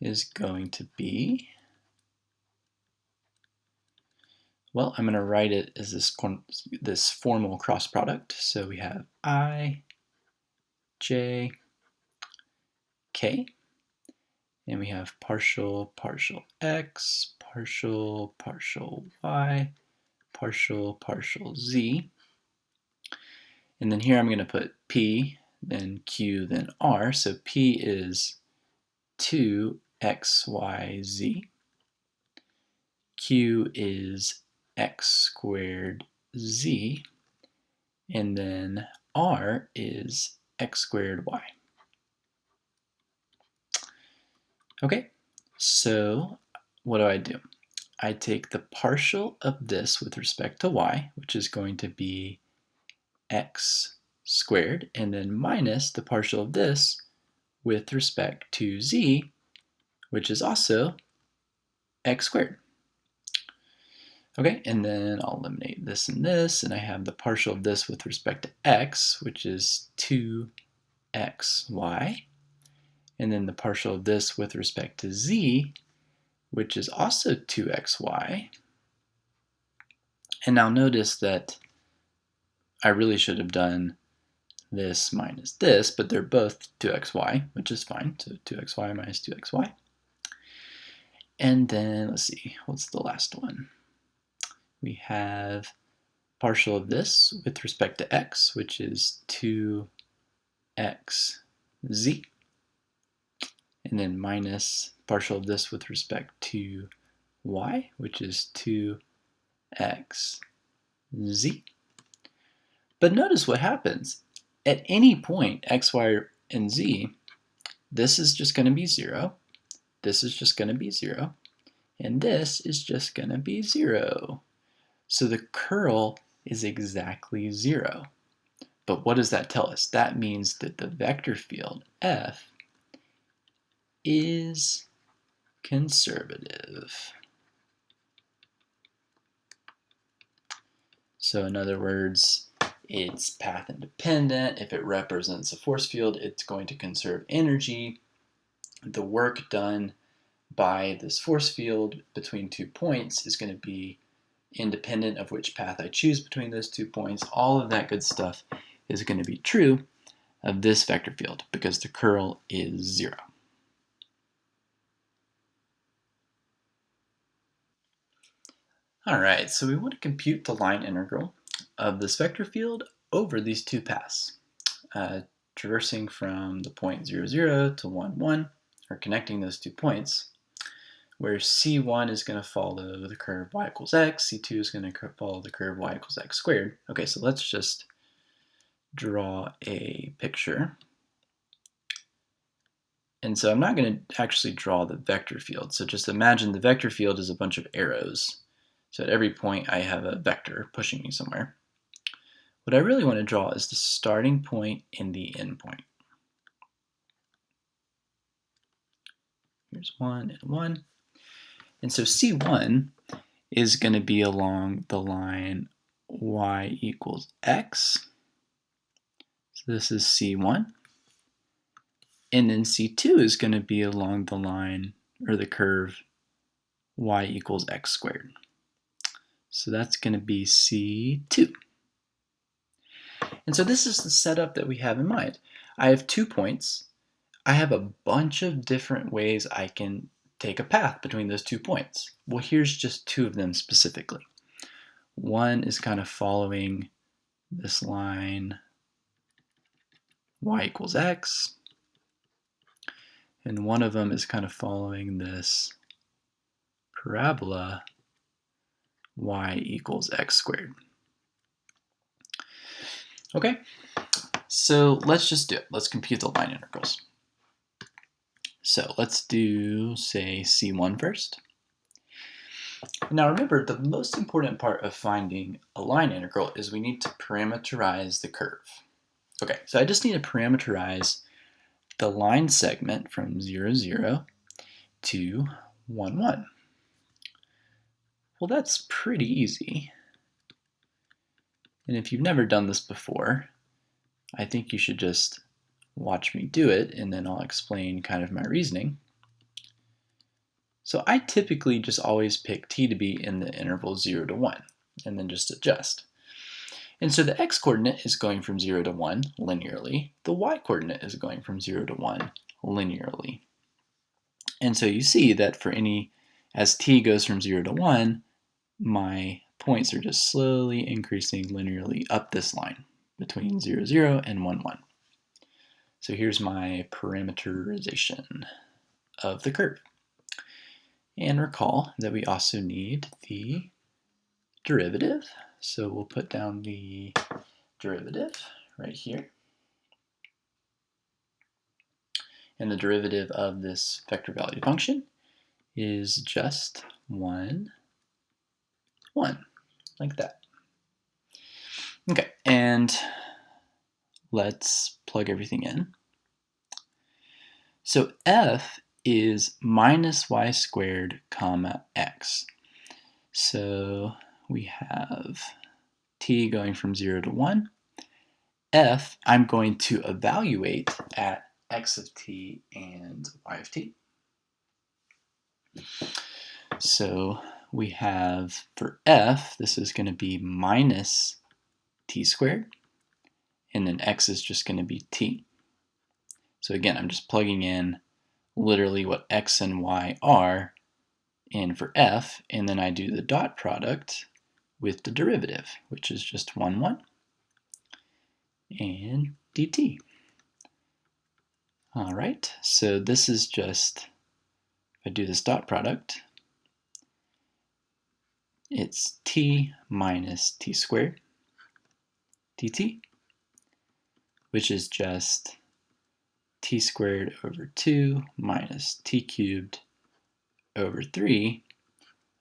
is going to be, well, I'm going to write it as this formal cross product. So we have I, j, k, and we have partial x, partial y, partial z. And then here I'm going to put p, then q, then r. So p is 2xyz. Q is x squared z. And then r is x squared y. Okay, so what do? I take the partial of this with respect to y, which is going to be x squared, and then minus the partial of this with respect to z, which is also x squared. Okay, and then I'll eliminate this, and I have the partial of this with respect to x, which is 2xy, and then the partial of this with respect to z, which is also 2xy. And now notice that I really should have done this minus this, but they're both 2xy, which is fine. So 2xy minus 2xy. And then let's see, what's the last one? We have partial of this with respect to x, which is 2xz, and then minus partial of this with respect to y, which is 2xz. But notice what happens. At any point, x, y, and z, this is just going to be 0, this is just going to be 0, and this is just going to be 0. So the curl is exactly 0. But what does that tell us? That means that the vector field F is conservative. So in other words, it's path independent. If it represents a force field, it's going to conserve energy. The work done by this force field between 2 points is going to be independent of which path I choose between those 2 points. All of that good stuff is going to be true of this vector field because the curl is 0. All right, so we want to compute the line integral of this vector field over these 2 paths, traversing from the point 0, 0 to 1, 1, or connecting those 2 points, where C1 is going to follow the curve y equals x, C2 is going to follow the curve y equals x squared. Okay, so let's just draw a picture. And so I'm not going to actually draw the vector field. So just imagine the vector field is a bunch of arrows. So at every point I have a vector pushing me somewhere. What I really want to draw is the starting point and the end point. Here's 1 and 1. And so C1 is going to be along the line y equals x. So this is C1. And then C2 is going to be along the line, or the curve, y equals x squared. So that's going to be C2. And so this is the setup that we have in mind. I have 2 points. I have a bunch of different ways I can take a path between those 2 points. Well, here's just 2 of them specifically. One is kind of following this line y equals x, and one of them is kind of following this parabola y equals x squared. Okay, so let's just do it. Let's compute the line integrals. So let's do, say, C1 first. Now remember, the most important part of finding a line integral is we need to parameterize the curve. Okay, so I just need to parameterize the line segment from 0, 0 to 1, 1. Well, that's pretty easy. And if you've never done this before, I think you should just watch me do it, and then I'll explain kind of my reasoning. So I typically just always pick t to be in the interval 0 to 1, and then just adjust. And so the x-coordinate is going from 0 to 1 linearly. The y-coordinate is going from 0 to 1 linearly. And so you see that for as t goes from 0 to 1, my points are just slowly increasing linearly up this line between 0, 0 and 1, 1. So here's my parameterization of the curve. And recall that we also need the derivative. So we'll put down the derivative right here. And the derivative of this vector value function is just 1, 1, like that. Okay, and let's plug everything in. So f is minus y squared comma x. So we have t going from 0 to 1. F, I'm going to evaluate at x of t and y of t. So we have, for f, this is going to be minus t squared, and then x is just going to be t. So again, I'm just plugging in literally what x and y are in for f, and then I do the dot product with the derivative, which is just 1, 1, and dt. All right, so this is just, if I do this dot product, it's t minus t squared dt, which is just t squared over 2 minus t cubed over 3,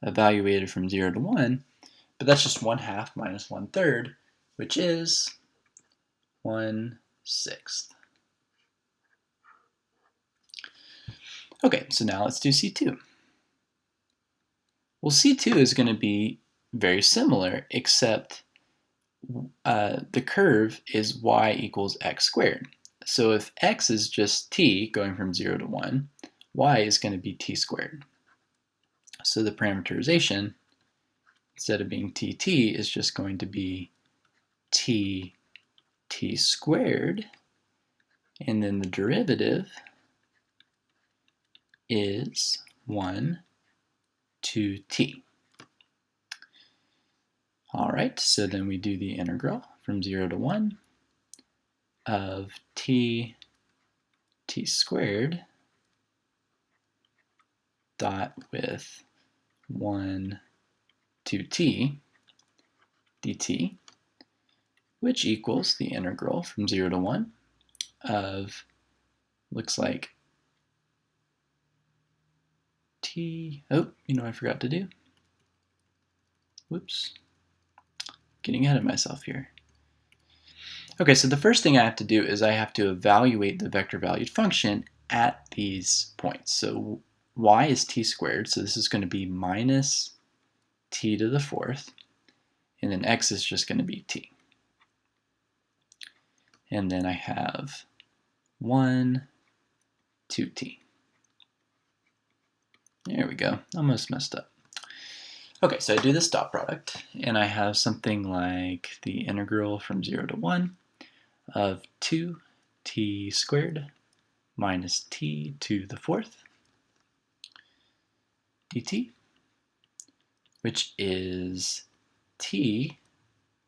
evaluated from 0 to 1, but that's just 1/2 minus 1/3, which is 1/6. Okay, so now let's do C2. Well, C2 is going to be very similar, except the curve is y equals x squared. So if x is just t going from 0 to 1, y is going to be t squared. So the parameterization, instead of being tt, is just going to be t squared, and then the derivative is 1 to t. All right, so then we do the integral from 0 to 1 of t squared dot with 1 to t dt, which equals the integral from 0 to 1 of, looks like t, oh, I forgot to do. Whoops. Getting ahead of myself here. Okay, so the first thing I have to do is I have to evaluate the vector valued function at these points. So y is t squared, so this is going to be minus t to the 4th, and then x is just going to be t. And then I have 1 to t. There we go, almost messed up. Okay, so I do this dot product, and I have something like the integral from 0 to 1 of 2t squared minus t to the 4th dt, which is t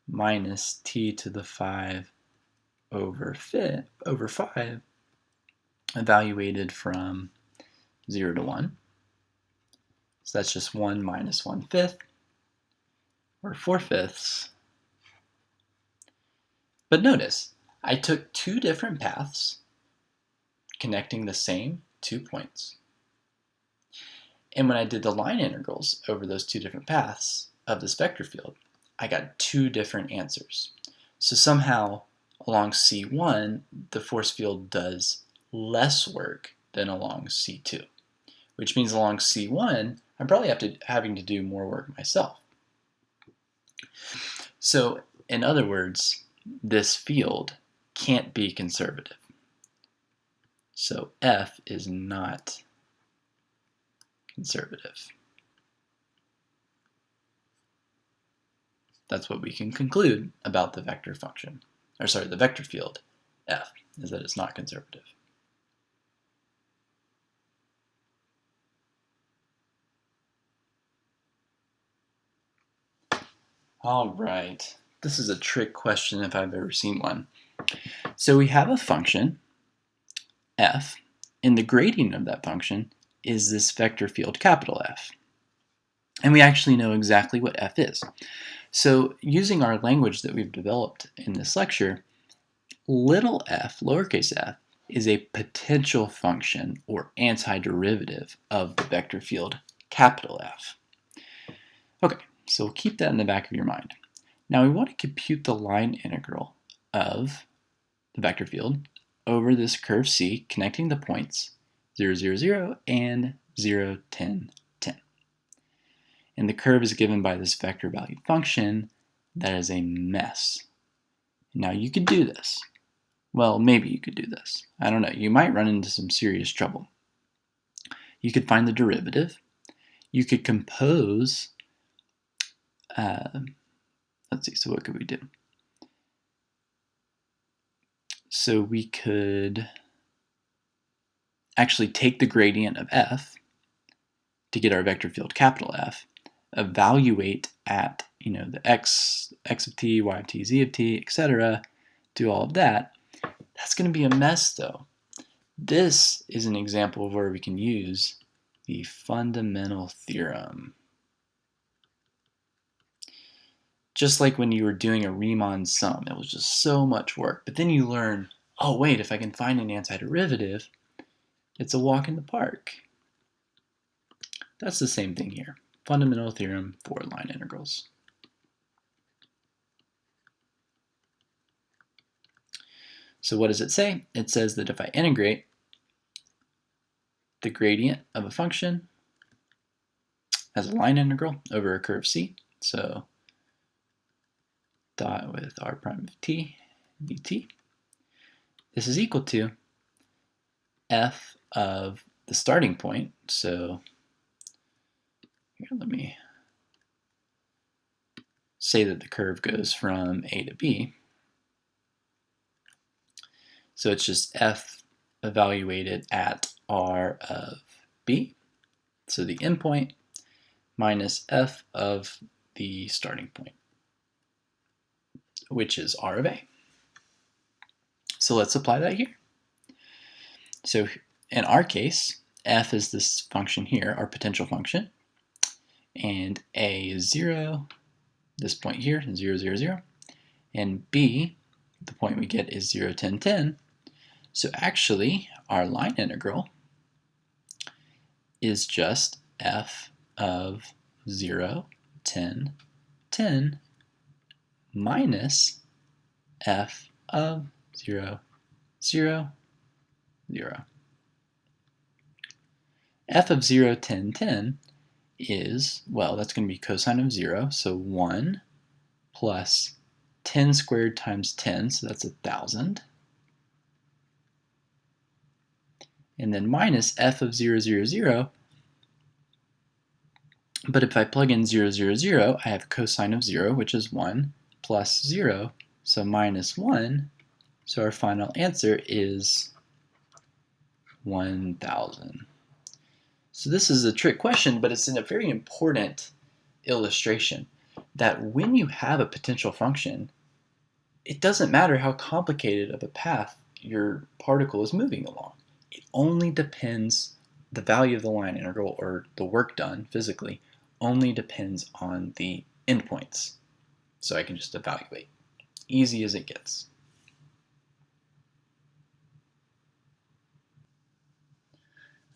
minus t to the 5 over 5, evaluated from 0 to 1. So that's just 1 minus 1/5, or 4/5. But notice, I took two different paths connecting the same 2 points. And when I did the line integrals over those two different paths of this vector field, I got two different answers. So somehow along C1, the force field does less work than along C2, which means along C1, I'm probably having to do more work myself. So in other words, this field can't be conservative. So F is not conservative. That's what we can conclude about the vector function, or sorry, the vector field F, is that it's not conservative. All right, this is a trick question if I've ever seen one. So we have a function, f, and the gradient of that function is this vector field capital F. And we actually know exactly what f is. So using our language that we've developed in this lecture, little f, lowercase f, is a potential function or antiderivative of the vector field capital F. Okay, so we'll keep that in the back of your mind. Now we want to compute the line integral of the vector field over this curve C connecting the points 0, 0, 0 and 0, 10, 10. And the curve is given by this vector value function that is a mess. Now you could do this. Well, maybe you could do this. I don't know. You might run into some serious trouble. You could find the derivative. You could compose, let's see, so what could we do? So we could actually take the gradient of f to get our vector field capital F, evaluate at the x of t, y of t, z of t, etc., do all of that. That's going to be a mess though. This is an example of where we can use the fundamental theorem. Just like when you were doing a Riemann sum, it was just so much work. But then you learn, oh wait, if I can find an antiderivative, it's a walk in the park. That's the same thing here. Fundamental theorem for line integrals. So what does it say? It says that if I integrate the gradient of a function as a line integral over a curve C, so dot with r prime of t dt, this is equal to f of the starting point. So here, let me say that the curve goes from A to B. So it's just f evaluated at r of b, so the endpoint, minus f of the starting point, which is r of a. So let's apply that here. So in our case, f is this function here, our potential function, and a is 0, this point here, 0, 0, 0, and b, the point we get is 0, 10, 10. So actually, our line integral is just f of 0, 10, 10 minus f of 0, 0, 0. F of 0, 10, 10 is, well, that's going to be cosine of 0, so 1 plus 10 squared times 10, so that's 1,000. And then minus f of 0, 0, 0. But if I plug in 0, 0, 0, I have cosine of 0, which is 1, plus 0, so minus 1. So our final answer is 1,000. So this is a trick question, but it's a very important illustration that when you have a potential function, it doesn't matter how complicated of a path your particle is moving along. It only depends the value of the line integral, or the work done physically, only depends on the endpoints. So I can just evaluate. Easy as it gets.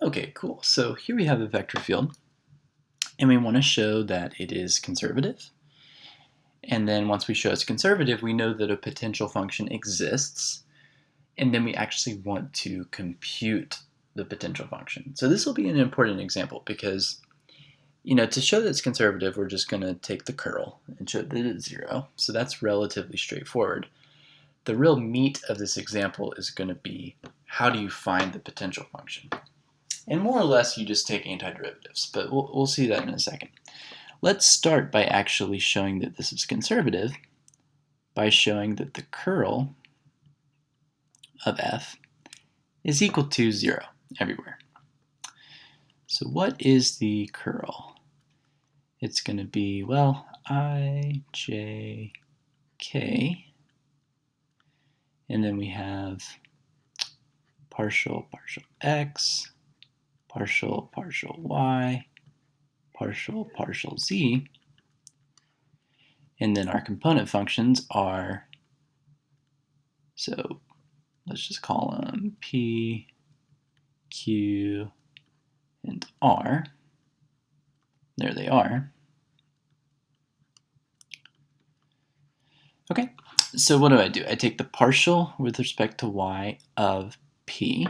Okay, cool. So here we have a vector field, and we want to show that it is conservative. And then once we show it's conservative, we know that a potential function exists, and then we actually want to compute the potential function. So this will be an important example because, to show that it's conservative, we're just going to take the curl and show that it's 0. So that's relatively straightforward. The real meat of this example is going to be, how do you find the potential function? And more or less, you just take antiderivatives, but we'll see that in a second. Let's start by actually showing that this is conservative by showing that the curl of f is equal to 0 everywhere. So what is the curl? It's going to be, well, I, j, k, and then we have partial x, partial y, partial z, and then our component functions are, so let's just call them p, q, and r. There they are. Okay, so what do? I take the partial with respect to y of p,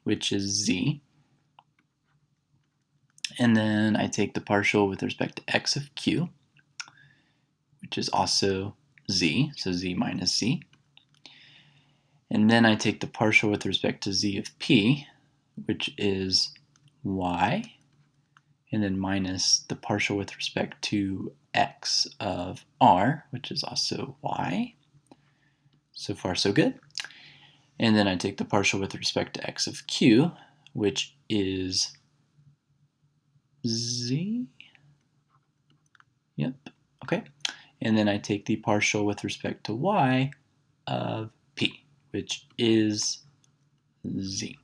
which is z, and then I take the partial with respect to x of q, which is also z, so z minus z. And then I take the partial with respect to z of p, which is y, and then minus the partial with respect to x of r, which is also y. So far, so good. And then I take the partial with respect to x of q, which is z. Yep, okay. And then I take the partial with respect to y of p, which is z.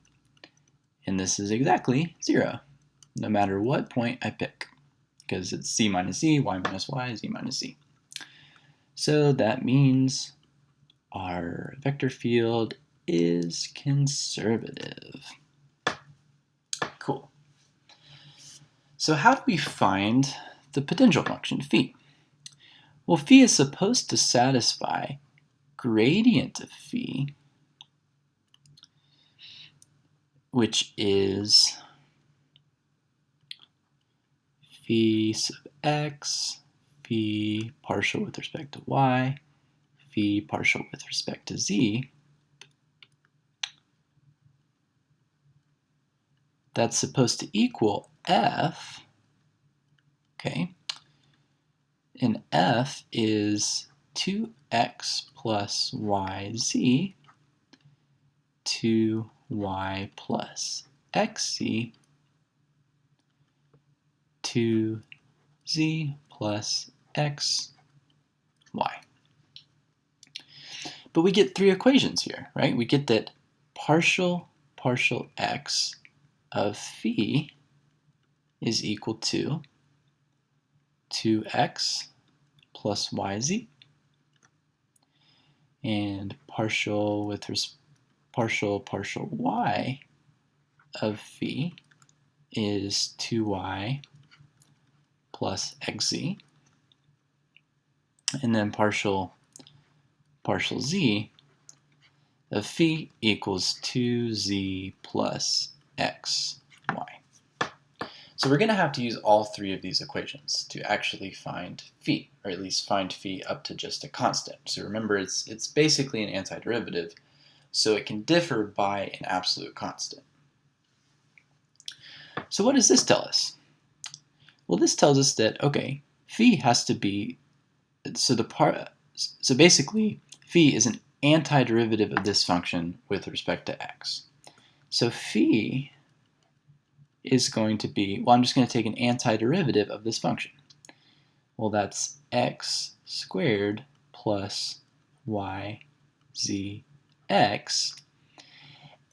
And this is exactly 0, no matter what point I pick, because it's z minus z, y minus y, z minus z. So that means our vector field is conservative. Cool. So how do we find the potential function phi? Well, phi is supposed to satisfy gradient of phi, which is phi sub x, phi partial with respect to y, phi partial with respect to z. That's supposed to equal f, okay? And f is 2x plus yz, 2y plus xz, 2z plus xy. But we get 3 equations here, right? We get that partial x of phi is equal to 2x plus yz, and partial y of phi is 2y plus xz, and then partial z of phi equals 2z plus xy. So we're going to have to use all 3 of these equations to actually find phi, or at least find phi up to just a constant. So remember, it's basically an antiderivative, so it can differ by an absolute constant. So what does this tell us? Well, this tells us that, okay, phi has to be, so basically phi is an antiderivative of this function with respect to x. So phi is going to be, well, I'm just going to take an antiderivative of this function. Well, that's x squared plus yzx.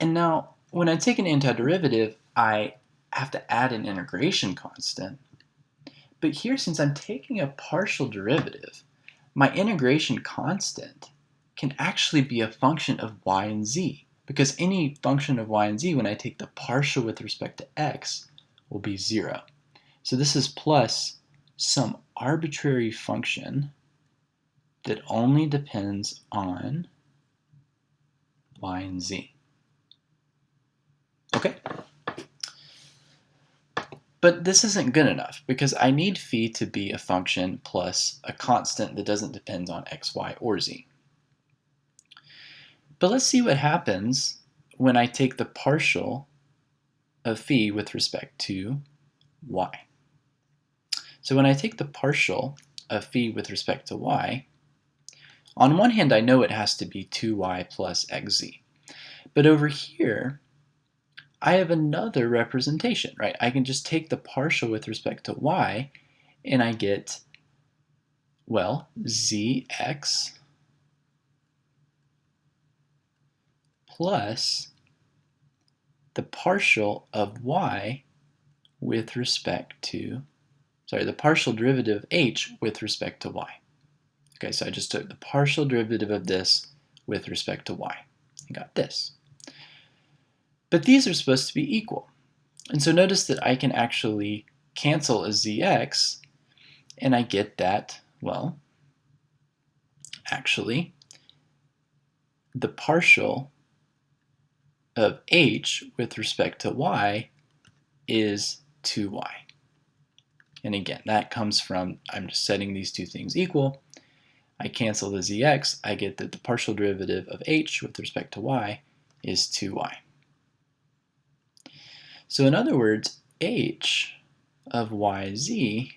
And now, when I take an antiderivative, I have to add an integration constant. But here, since I'm taking a partial derivative, my integration constant can actually be a function of y and z, because any function of y and z, when I take the partial with respect to x, will be 0. So this is plus some arbitrary function that only depends on y and z. Okay? But this isn't good enough, because I need phi to be a function plus a constant that doesn't depend on x, y, or z. But let's see what happens when I take the partial of phi with respect to y. So when I take the partial of phi with respect to y, on one hand I know it has to be 2y plus xz. But over here, I have another representation, right? I can just take the partial with respect to y, and I get, well, zx plus the partial of y with respect to, the partial derivative of h with respect to y. Okay, so I just took the partial derivative of this with respect to y. I got this. But these are supposed to be equal. And so notice that I can actually cancel a zx, and I get that, well, actually, the partial of h with respect to y is 2y. And again, that comes from, I'm just setting these two things equal. I cancel the zx, I get that the partial derivative of h with respect to y is 2y. So in other words, h of yz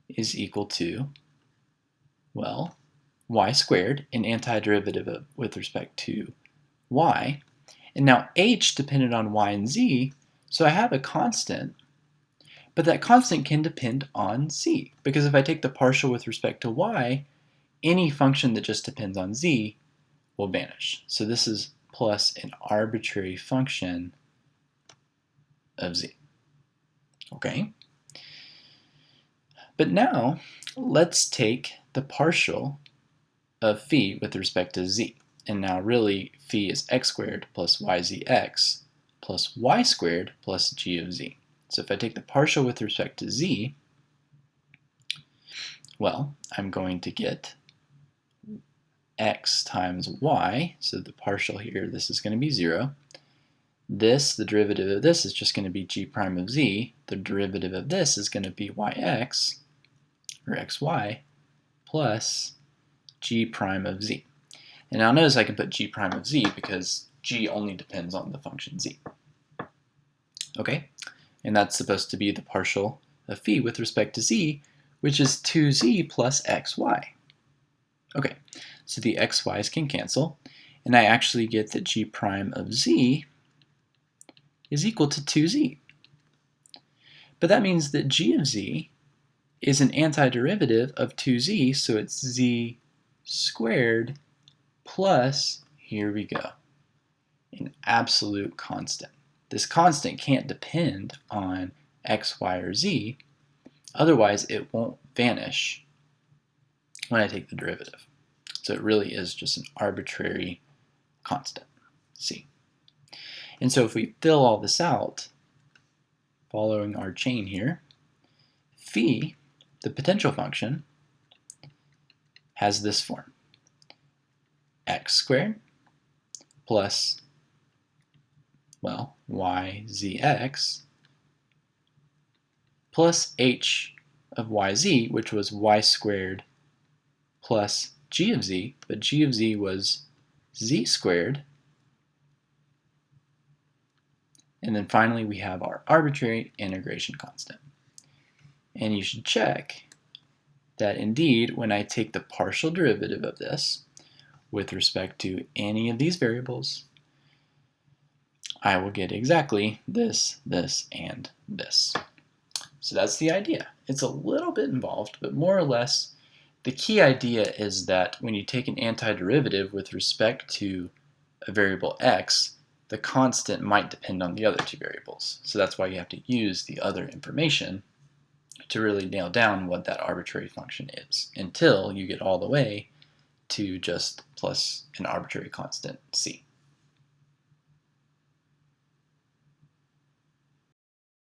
is equal to, well, y squared, an antiderivative with respect to y. And now h depended on y and z, so I have a constant, but that constant can depend on z, because if I take the partial with respect to y, any function that just depends on z will vanish. So this is plus an arbitrary function of z. Okay? But now, let's take the partial of phi with respect to z. And now really, phi is x squared plus yzx plus y squared plus g of z. So if I take the partial with respect to z, well, I'm going to get x times y, so the partial here, this is going to be 0. This, the derivative of this is just going to be g prime of z. The derivative of this is going to be yx, or xy, plus g prime of z. And now notice I can put g prime of z because g only depends on the function z. Okay? And that's supposed to be the partial of phi with respect to z, which is 2z plus xy. Okay, so the xy's can cancel, and I actually get that g prime of z is equal to 2z. But that means that g of z is an antiderivative of 2z, so it's z squared plus, here we go, an absolute constant. This constant can't depend on x, y, or z, otherwise it won't vanish when I take the derivative. So it really is just an arbitrary constant, c. And so if we fill all this out, following our chain here, phi, the potential function, has this form: x squared plus, well, yzx plus h of yz, which was y squared plus g of z, but g of z was z squared. And then finally we have our arbitrary integration constant. And you should check that indeed when I take the partial derivative of this with respect to any of these variables, I will get exactly this, this, and this. So that's the idea. It's a little bit involved, but more or less the key idea is that when you take an antiderivative with respect to a variable x, the constant might depend on the other two variables. So that's why you have to use the other information to really nail down what that arbitrary function is until you get all the way to just plus an arbitrary constant c.